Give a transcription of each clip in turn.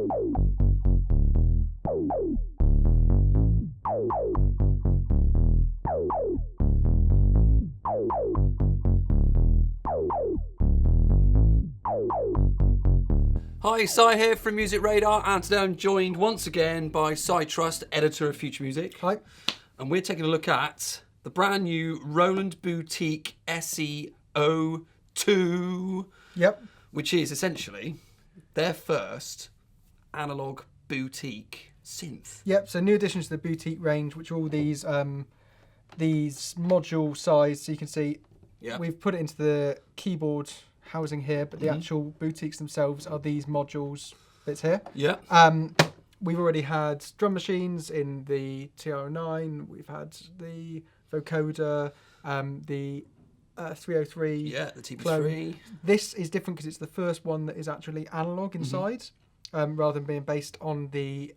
Hi, Si here from Music Radar, and today I'm joined once again by Si Trust, editor of Future Music. Hi. And we're taking a look at the brand new Roland Boutique SE-02. Yep. Which is essentially their first analog boutique synth. Yep. So new additions to the boutique range, which are all these module size. So you can see, we've put it into the keyboard housing here, but the actual boutiques themselves are these modules bits here. Yeah. We've already had drum machines in the TR-09. We've had the vocoder, the 303. Yeah, the TB3. Clone. This is different because it's the first one that is actually analog inside, rather than being based on the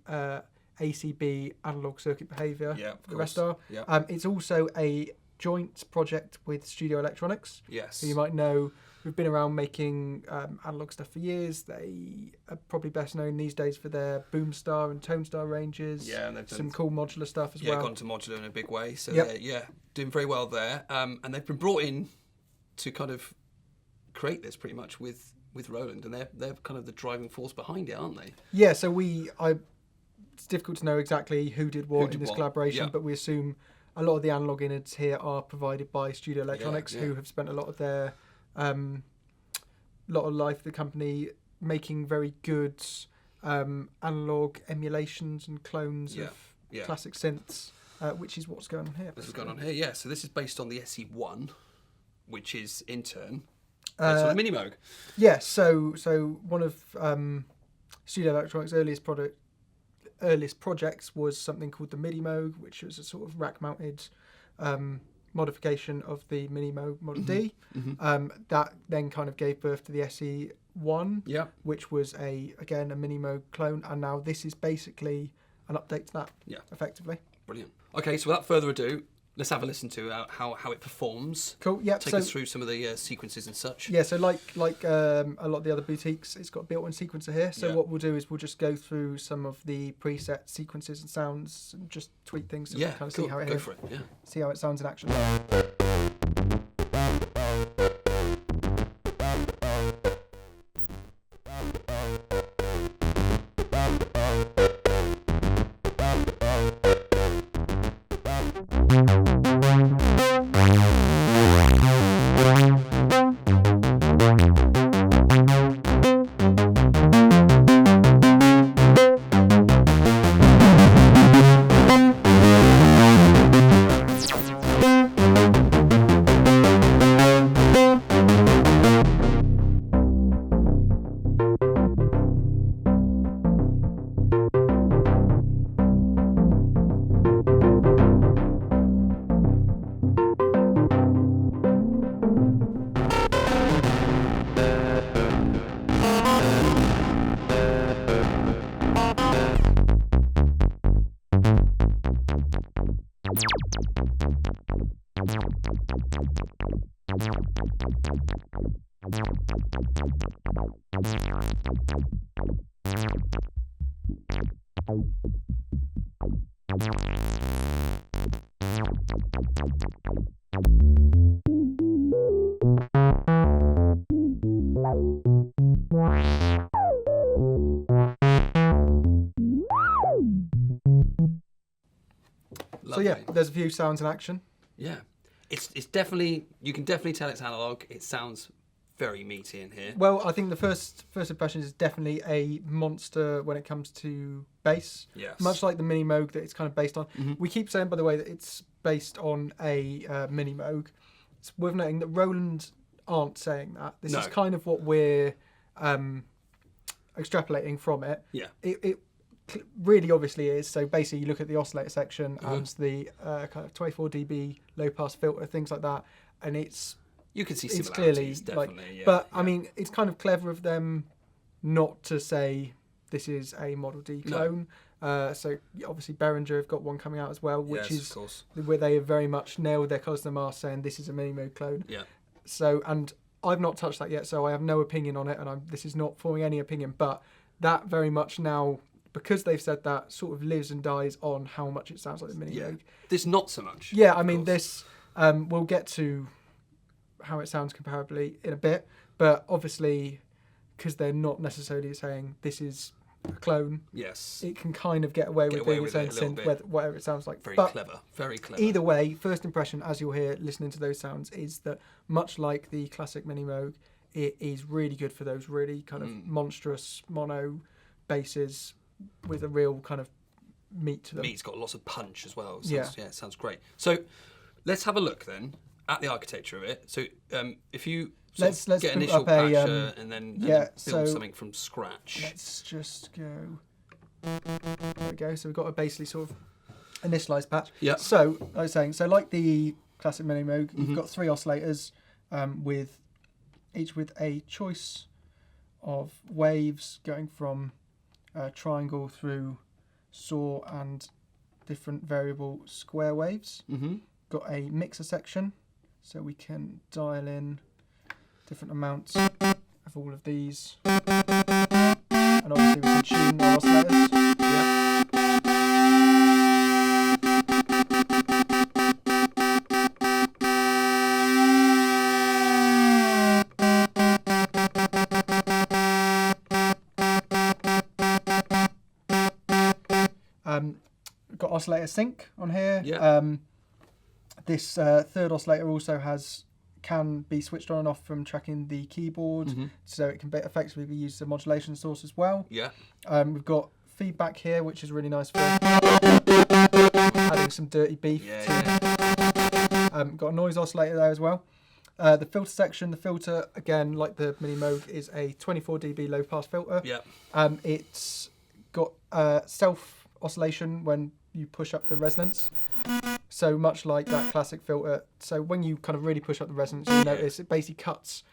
ACB Analogue Circuit Behaviour. Yeah, the rest are. Yeah. It's also a joint project with Studio Electronics. Yes. So you might know we've been around making analog stuff for years. They are probably best known these days for their Boomstar and Tonestar ranges. Yeah, and they've done some cool modular stuff as well. Yeah, gone to modular in a big way. So they're doing very well there. And they've been brought in to kind of create this pretty much with Roland, and they're kind of the driving force behind it, aren't they? Yeah. So it's difficult to know exactly who did what in this collaboration, but we assume a lot of the analog innards here are provided by Studio Electronics, who have spent a lot of their life of the company making very good analog emulations and clones of classic synths, which is what's going on here. This is going on here, yeah. So this is based on the SE-1, which is in turn based on the Mini Moog. Yeah, so one of Studio Electronics' earliest projects was something called the Mini Moog, which was a sort of rack-mounted modification of the Mini Moog Model-D. That then kind of gave birth to the SE-1, which was a Mini Moog clone, and now this is basically an update to that, effectively. Brilliant. Okay, so without further ado, let's have a listen to how it performs. Cool. Yeah. Take us through some of the sequences and such. Yeah. So like a lot of the other boutiques, it's got a built-in sequencer here. So what we'll do is we'll just go through some of the preset sequences and sounds and just tweak things so we can kind of see how see how it sounds in action. Lovely. So yeah, there's a few sounds in action. Yeah, it's definitely, you can definitely tell it's analog. It sounds very meaty in here. Well, I think the first impression is definitely a monster when it comes to bass. Yes. Much like the Mini Moog that it's kind of based on. We keep saying, by the way, that it's based on a Mini Moog. It's worth noting that Roland aren't saying that. This is kind of what we're extrapolating from it. Yeah. It really obviously is. So basically you look at the oscillator section and the kind of 24 dB low pass filter, things like that, and you can see it's similarities, clearly definitely. I mean, it's kind of clever of them not to say this is a Model-D clone. So obviously Behringer have got one coming out as well, which is where they have very much nailed their colours to the mast, saying this is a Mini Moog clone. Yeah. So, and I've not touched that yet, so I have no opinion on it, and this is not forming any opinion, but that very much now, because they've said that, sort of lives and dies on how much it sounds like the Mini Moog. This not so much. Yeah, I mean, this, we'll get to how it sounds comparably in a bit, but obviously, because they're not necessarily saying this is a clone, yes, it can kind of get away with being its own synth, whatever it sounds like. Very clever, very clever. Either way, first impression, as you'll hear listening to those sounds, is that much like the classic Mini Moog, it is really good for those really kind of monstrous mono basses with a real kind of meat to them. Meat's got lots of punch as well. Sounds, it sounds great. So let's have a look then at the architecture of it. So if you let's get initial patch and then build something from scratch. Let's just go. There we go. So we've got a basically sort of initialized patch. Yeah. So I was saying, so like the classic Mini Moog, you've got 3 oscillators with each with a choice of waves going from triangle through saw and different variable square waves. Got a mixer section, so we can dial in different amounts of all of these, and obviously we can tune our oscillators. Got oscillator sync on here. This third oscillator also can be switched on and off from tracking the keyboard, so it can effectively be used as a modulation source as well. We've got feedback here, which is really nice for adding some dirty beef. Got a noise oscillator there as well. The filter section, the filter, again, like the Mini Moog, is a 24 dB low pass filter. It's got self oscillation when you push up the resonance. So much like that classic filter. So when you kind of really push up the resonance, you'll notice it basically cuts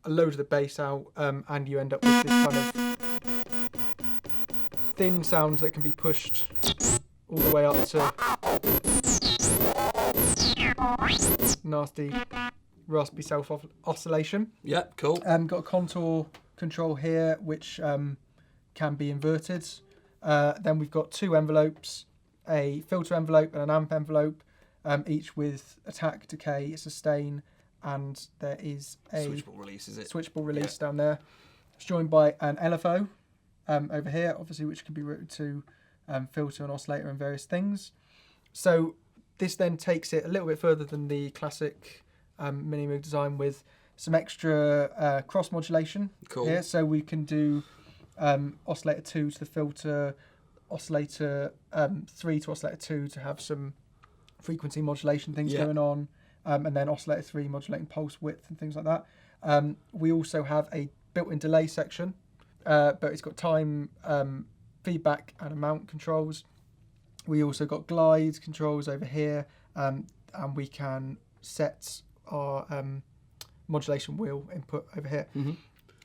a load of the bass out, and you end up with this kind of thin sound that can be pushed all the way up to nasty, raspy self-oscillation. Cool. Got a contour control here, which can be inverted. Then we've got 2 envelopes, a filter envelope and an amp envelope, each with attack, decay, sustain, and there is a switchable release, is it? Switchable release down there. It's joined by an LFO over here, obviously, which can be routed to filter and oscillator and various things. So this then takes it a little bit further than the classic Mini Moog design with some extra cross modulation here. So we can do oscillator 2 to the filter, oscillator 3 to oscillator 2 to have some frequency modulation things going on, and then oscillator 3 modulating pulse width and things like that. We also have a built-in delay section, but it's got time, feedback and amount controls. We also got glide controls over here, and we can set our modulation wheel input over here.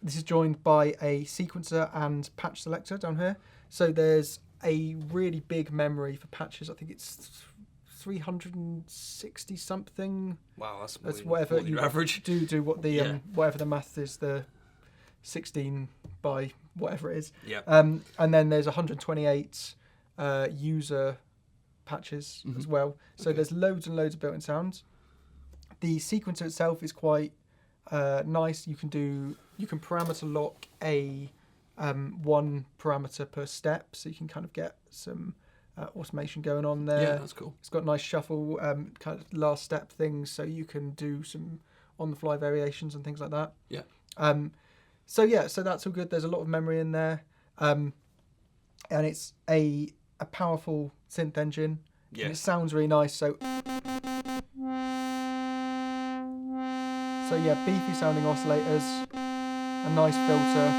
This is joined by a sequencer and patch selector down here. So there's a really big memory for patches. I think it's 360 something. Wow, that's whatever your average. Do what the whatever the math is, the 16 by whatever it is. And then there's 128 user patches as well. So there's loads and loads of built-in sounds. The sequencer itself is quite nice. You can parameter lock a 1 parameter per step, so you can kind of get some automation going on there. Yeah, that's cool. It's got nice shuffle kind of last step things, so you can do some on-the-fly variations and things like that. So that's all good. There's a lot of memory in there, and it's a powerful synth engine. And it sounds really nice. So beefy sounding oscillators, a nice filter,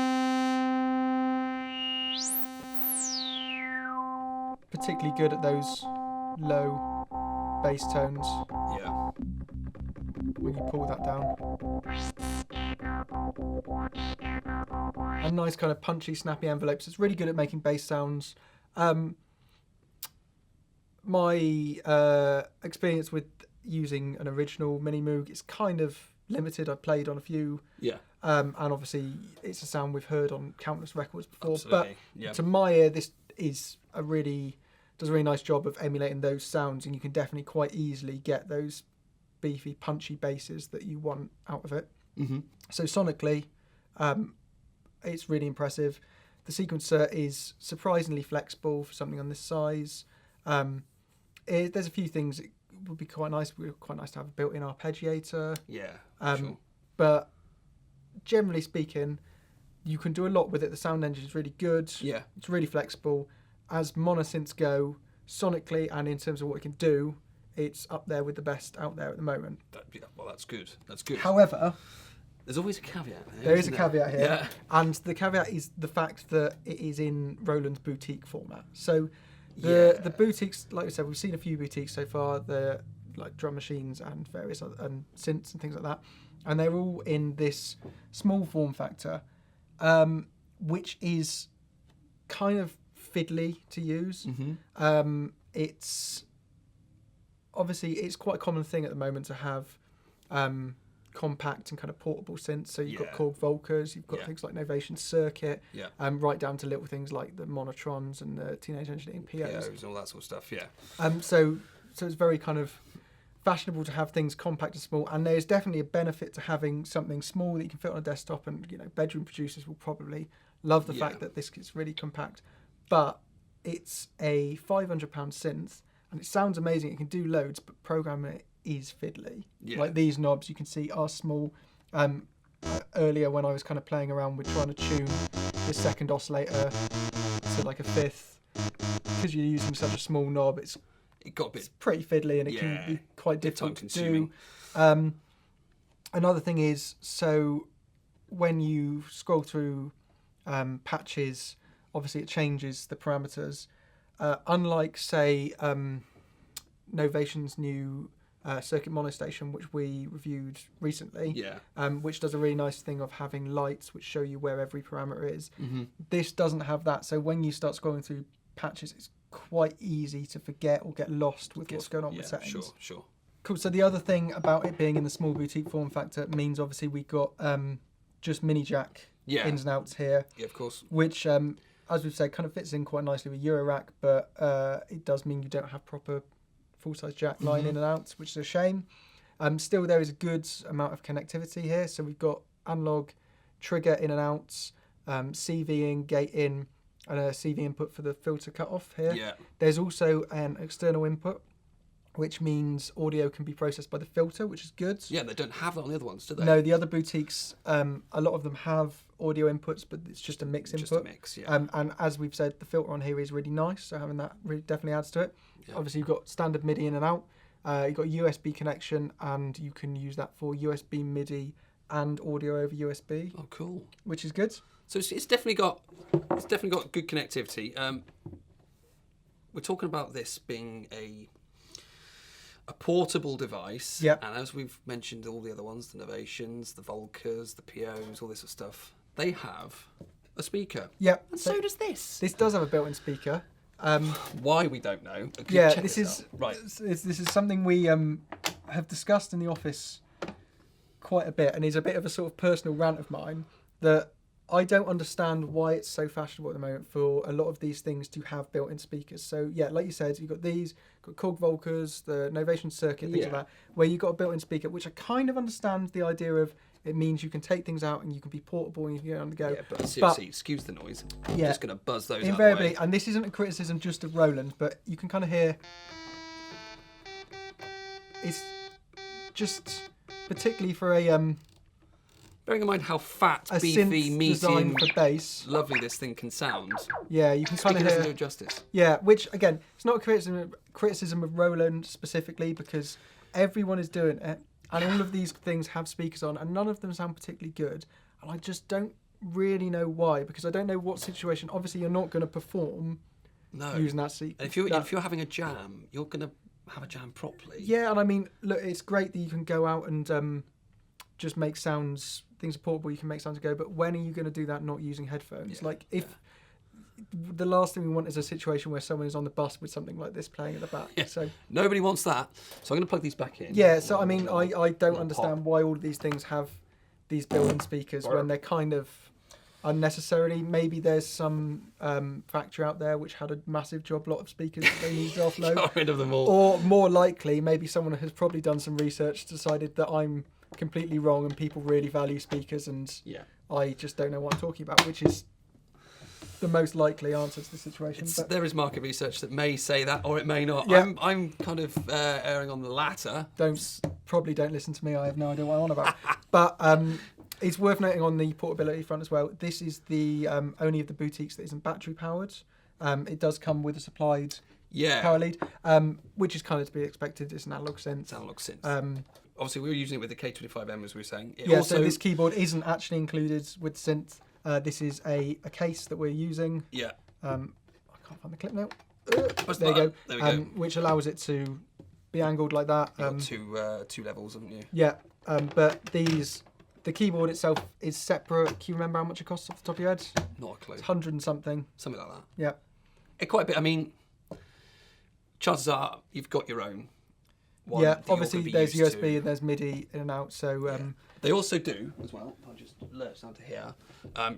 particularly good at those low bass tones. When you pull that down. And nice kind of punchy, snappy envelopes. It's really good at making bass sounds. My experience with using an original Mini Moog is kind of limited. I've played on a few. and obviously it's a sound we've heard on countless records before. Absolutely. But to my ear, this is does a really nice job of emulating those sounds, and you can definitely quite easily get those beefy, punchy basses that you want out of it. Mm-hmm. So sonically, it's really impressive. The sequencer is surprisingly flexible for something on this size. There's a few things that would be quite nice. It would be quite nice to have a built-in arpeggiator. Yeah, sure. But generally speaking, you can do a lot with it. The sound engine is really good. Yeah. It's really flexible. As monosynths go, sonically and in terms of what it can do, it's up there with the best out there at the moment. Well, that's good. That's good. However, there's always a caveat. There is a caveat here. Yeah. And the caveat is the fact that it is in Roland's boutique format. So the boutiques, like I said, we've seen a few boutiques so far. They're like drum machines and various other and synths and things like that. And they're all in this small form factor, which is kind of fiddly to use. Mm-hmm. It's obviously it's quite a common thing at the moment to have compact and kind of portable synths. So you've got Korg Volkers, you've got things like Novation Circuit, right down to little things like the Monotrons and the Teenage Engineering POs. And all that sort of stuff. Yeah. So it's very kind of fashionable to have things compact and small, and there's definitely a benefit to having something small that you can fit on a desktop, and bedroom producers will probably love the fact that this is really compact. But it's a £500 synth, and it sounds amazing. It can do loads, but programming it is fiddly. Yeah. Like these knobs, you can see are small. Earlier when I was kind of playing around with trying to tune the second oscillator to like a fifth, because you're using such a small knob, it's pretty fiddly, and it can be quite difficult to do. Another thing is, so when you scroll through patches, obviously it changes the parameters. Unlike, say, Novation's new circuit monostation, which we reviewed recently, which does a really nice thing of having lights which show you where every parameter is. Mm-hmm. This doesn't have that, so when you start scrolling through patches, it's quite easy to forget or get lost with what's going on with settings. Sure. Cool. So the other thing about it being in the small boutique form factor means obviously we've got just mini jack ins and outs here. Yeah, of course. Which, as we've said, kind of fits in quite nicely with Eurorack, but it does mean you don't have proper full-size jack line in and out, which is a shame. Still, there is a good amount of connectivity here. So we've got analog trigger in and outs, CV in, gate in, and a CV input for the filter cutoff here. Yeah. There's also an external input, which means audio can be processed by the filter, which is good. Yeah, they don't have that on the other ones, do they? No, the other boutiques, a lot of them have audio inputs, but it's just a mix input. Just a mix, yeah. And as we've said, the filter on here is really nice, so having that really definitely adds to it. Yeah. Obviously, you've got standard MIDI in and out. You've got a USB connection, and you can use that for USB MIDI and audio over USB. Oh, cool. Which is good. So it's definitely got good connectivity. We're talking about this being a portable device. Yep. And as we've mentioned, all the other ones, the Novations, the Volkers, the POs, all this sort of stuff, they have a speaker. Yep. And so does this. This does have a built-in speaker. Why we don't know. This is something we have discussed in the office quite a bit, and is a bit of a sort of personal rant of mine that I don't understand why it's so fashionable at the moment for a lot of these things to have built-in speakers. So yeah, like you said, you've got these, got Korg Volkers, the Novation Circuit, things like that, where you've got a built-in speaker, which I kind of understand the idea of. It means you can take things out and you can be portable and you can get on the go. Yeah, but seriously, excuse the noise. I'm just going to buzz those invariably, out the way. And this isn't a criticism just of Roland, but you can kind of hear. It's just particularly for a bearing in mind how fat, beefy, meaty, for bass, lovely this thing can sound. Yeah, you can kind of hear. Do justice. Yeah, which again, it's not a criticism of Roland specifically, because everyone is doing it. And all of these things have speakers on, and none of them sound particularly good. And I just don't really know why, because I don't know what situation. Obviously, you're not going to perform using that speaker. And if you're having a jam, you're going to have a jam properly. Yeah, and I mean, look, it's great that you can go out and just make sounds. Things are portable. You can make sounds go. But when are you going to do that not using headphones? The last thing we want is a situation where someone is on the bus with something like this playing at the back. Yeah. So nobody wants that. So I'm going to plug these back in. Yeah. So I mean, I don't understand why all of these things have these built-in speakers when they're kind of unnecessarily. Maybe there's some factory out there which had a massive job lot of speakers that they need to offload. Got rid of them all. Or more likely, maybe someone has probably done some research, decided that I'm completely wrong and people really value speakers and I just don't know what I'm talking about, which is the most likely answer to the situation. But there is market research that may say that, or it may not. Yeah. I'm kind of erring on the latter. Probably don't listen to me. I have no idea what I'm on about. But it's worth noting on the portability front as well. This is the only of the boutiques that isn't battery powered. It does come with a supplied power lead, which is kind of to be expected. It's an analog synth. It's analog synth. Obviously, we were using it with the K25M, as we were saying. So this keyboard isn't actually included with synth. This is a case that we're using. Yeah. I can't find the clip now. There you go. There we go. Which allows it to be angled like that. You've got two levels, haven't you? Yeah. But the keyboard itself is separate. Can you remember how much it costs off the top of your head? Not a clue. It's 100 and something. Something like that. Yeah. Quite a bit. I mean, chances are you've got your own one. Yeah, obviously there's USB and there's MIDI in and out. So they also do as well. I'll just lurch down to here.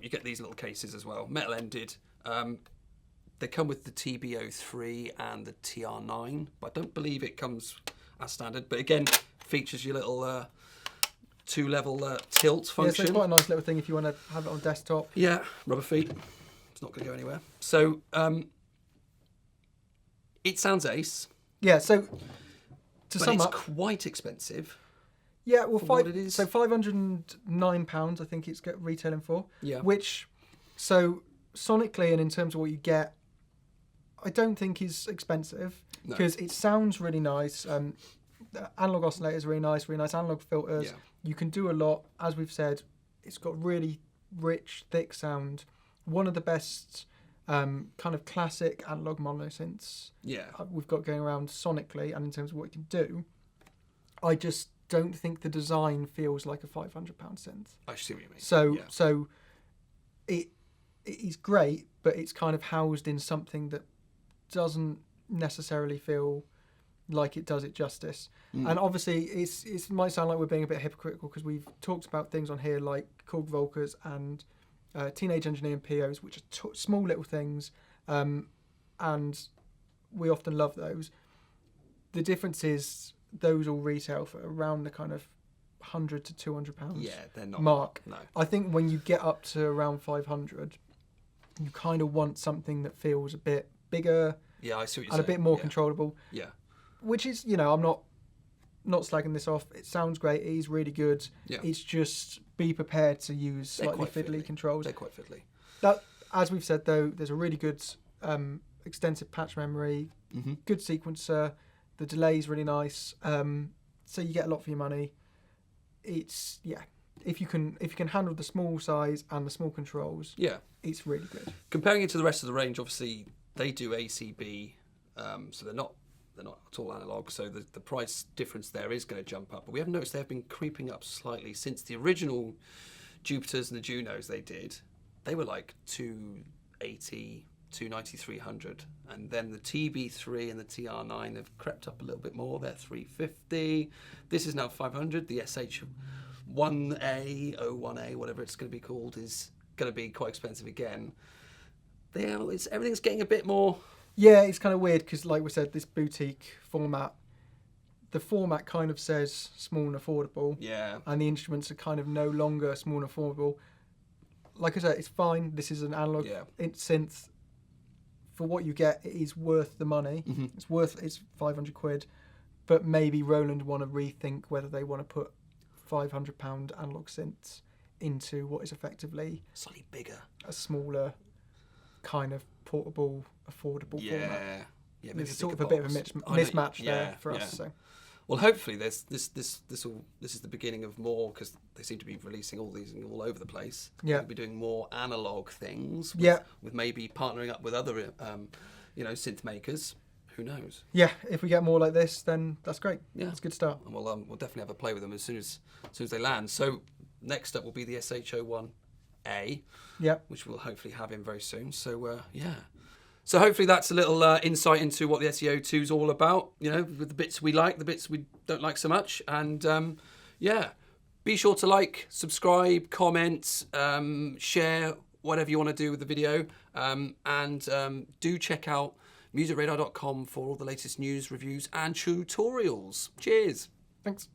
You get these little cases as well, metal ended. They come with the TB-03 and the TR9, but I don't believe it comes as standard. But again, features your little 2-level tilt function. Yeah, so it's quite a nice little thing if you want to have it on desktop. Yeah, rubber feet. It's not going to go anywhere. So it sounds ace. Yeah, so to sum up, it's quite expensive. Yeah, well, what it is. So £509, I think it's retailing for. Yeah. Which, so sonically and in terms of what you get, I don't think is expensive because it sounds really nice. The analog oscillator is really nice analog filters. Yeah. You can do a lot. As we've said, it's got really rich, thick sound. One of the best kind of classic analog monosynths we've got going around sonically and in terms of what it can do. I just don't think the design feels like a £500 synth. I see what you mean. So it is great, but it's kind of housed in something that doesn't necessarily feel like it does it justice. And obviously, it might sound like we're being a bit hypocritical because we've talked about things on here like Korg Volkers and Teenage Engineering POs, which are small little things, and we often love those. The difference is those all retail for around the kind of £100 to £200 they're not mark. No. I think when you get up to around 500, you kind of want something that feels a bit bigger, I see what you're and saying. a bit more controllable. Yeah. Which is, I'm not slagging this off. It sounds great. It is really good. Yeah. It's just be prepared to use slightly fiddly controls. They're quite fiddly. That, as we've said though, there's a really good extensive patch memory, good sequencer. The delay is really nice. So you get a lot for your money. It's if you can handle the small size and the small controls, it's really good. Comparing it to the rest of the range, obviously they do ACB, so they're not at all analog. So the price difference there is going to jump up. But we have noticed they've been creeping up slightly since the original Jupiters and the Junos they did. They were like 280, 290, 300, and then the TB3 and the TR9 have crept up a little bit more. They're 350. This is now 500. The SH1A, 01A, whatever it's going to be called, is going to be quite expensive again. Everything's getting a bit more. Yeah, it's kind of weird because, like we said, this boutique format, the format kind of says small and affordable. Yeah. And the instruments are kind of no longer small and affordable. Like I said, it's fine. This is an analog synth. For what you get, it is worth the money. It's 500 quid. But maybe Roland want to rethink whether they want to put £500 analog synths into what is effectively slightly bigger, a smaller kind of portable, affordable format. Yeah, there's sort of a bit of a mismatch there for us. So. Well, hopefully this is the beginning of more, because they seem to be releasing all these all over the place. They'll be doing more analog things. With maybe partnering up with other, synth makers. Who knows? Yeah, if we get more like this, then that's great. Yeah, it's a good start. And we'll definitely have a play with them as soon as they land. So next up will be the SH01A. Which we'll hopefully have in very soon. So So hopefully that's a little insight into what the SE-02 is all about. With the bits we like, the bits we don't like so much, and be Be sure to like, subscribe, comment, share, whatever you want to do with the video. And do check out musicradar.com for all the latest news, reviews, and tutorials. Cheers. Thanks.